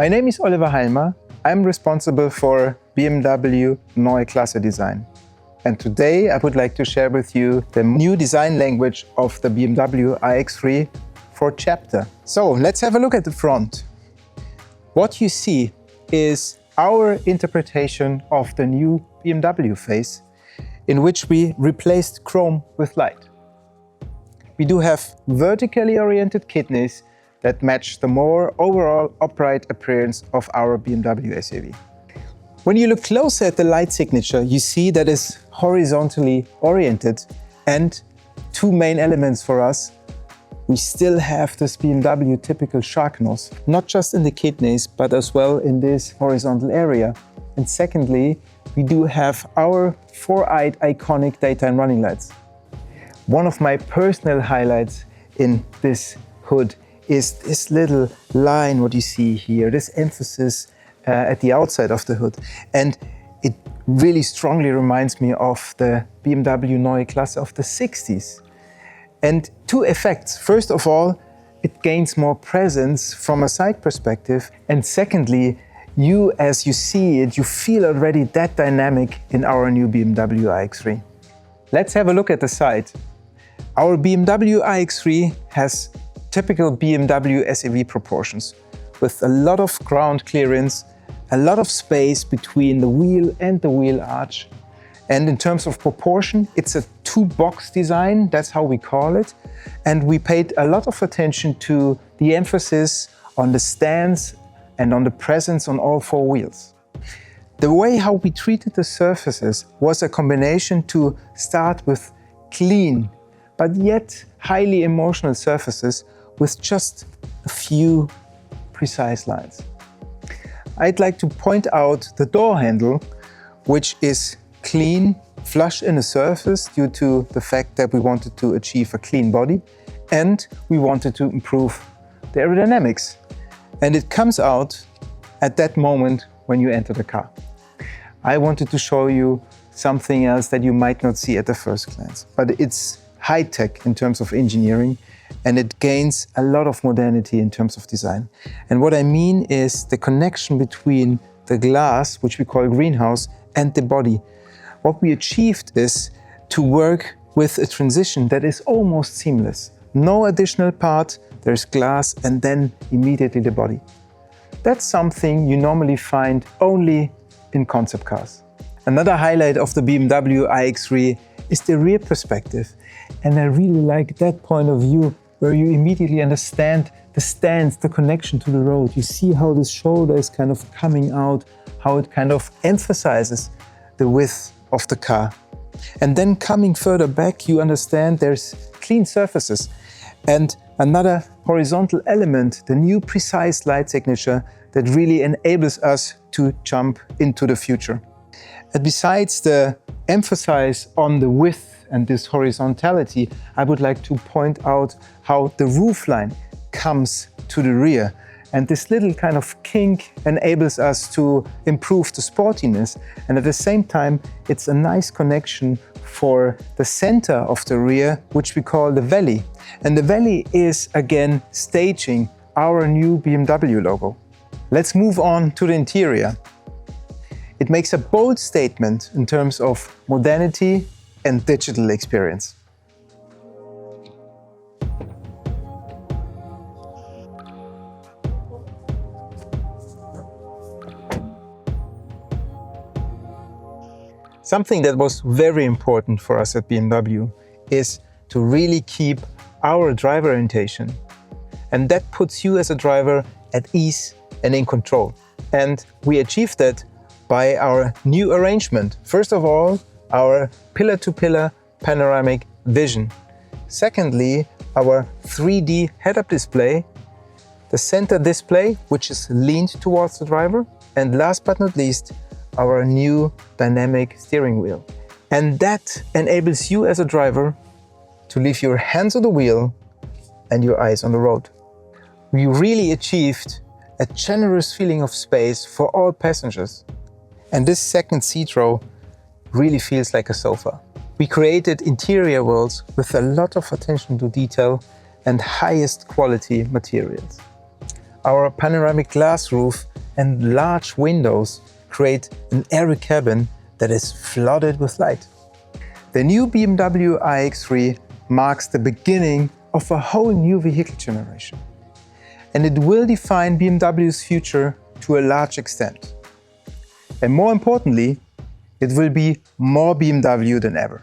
My name is Oliver Heilmer. I'm responsible for BMW Neue Klasse design. And today I would like to share with you the new design language of the BMW iX3 for Chapter. So let's have a look at the front. What you see is our interpretation of the new BMW face, in which we replaced chrome with light. We do have vertically oriented kidneys that match the more overall upright appearance of our BMW SUV. When you look closer at the light signature, you see that it's horizontally oriented, and two main elements for us. We still have this BMW typical shark nose, not just in the kidneys, but as well in this horizontal area. And secondly, we do have our four-eyed iconic daytime running lights. One of my personal highlights in this hood is this little line, what you see here, this emphasis at the outside of the hood. And it really strongly reminds me of the BMW Neue Klasse of the 60s. And two effects. First of all, it gains more presence from a side perspective. And secondly, as you see it, you feel already that dynamic in our new BMW iX3. Let's have a look at the side. Our BMW iX3 has typical BMW SUV proportions, with a lot of ground clearance, a lot of space between the wheel and the wheel arch. And in terms of proportion, it's a two-box design, that's how we call it. And we paid a lot of attention to the emphasis on the stance and on the presence on all four wheels. The way how we treated the surfaces was a combination to start with clean, but yet highly emotional surfaces with just a few precise lines. I'd like to point out the door handle, which is clean, flush in the surface due to the fact that we wanted to achieve a clean body, and we wanted to improve the aerodynamics. And it comes out at that moment when you enter the car. I wanted to show you something else that you might not see at the first glance, but it's high-tech in terms of engineering, and it gains a lot of modernity in terms of design. And what I mean is the connection between the glass, which we call greenhouse, and the body. What we achieved is to work with a transition that is almost seamless. No additional part, there's glass and then immediately the body. That's something you normally find only in concept cars. Another highlight of the BMW iX3 is the rear perspective. And I really like that point of view where you immediately understand the stance, the connection to the road. You see how this shoulder is kind of coming out, how it kind of emphasizes the width of the car. And then coming further back, you understand there's clean surfaces. And another horizontal element, the new precise light signature that really enables us to jump into the future. And besides the emphasis on the width and this horizontality, I would like to point out how the roofline comes to the rear. And this little kind of kink enables us to improve the sportiness. And at the same time, it's a nice connection for the center of the rear, which we call the valley. And the valley is, again, staging our new BMW logo. Let's move on to the interior. It makes a bold statement in terms of modernity and digital experience. Something that was very important for us at BMW is to really keep our driver orientation. And that puts you as a driver at ease and in control. And we achieved that by our new arrangement. First of all, our pillar-to-pillar Panoramic Vision. Secondly, our 3D head-up display, the center display, which is leaned towards the driver, and last but not least, our new dynamic steering wheel. And that enables you as a driver to leave your hands on the wheel and your eyes on the road. We really achieved a generous feeling of space for all passengers. And this second seat row really feels like a sofa. We created interior worlds with a lot of attention to detail and highest quality materials. Our panoramic glass roof and large windows create an airy cabin that is flooded with light. The new BMW iX3 marks the beginning of a whole new vehicle generation. And it will define BMW's future to a large extent. And more importantly, it will be more BMW than ever.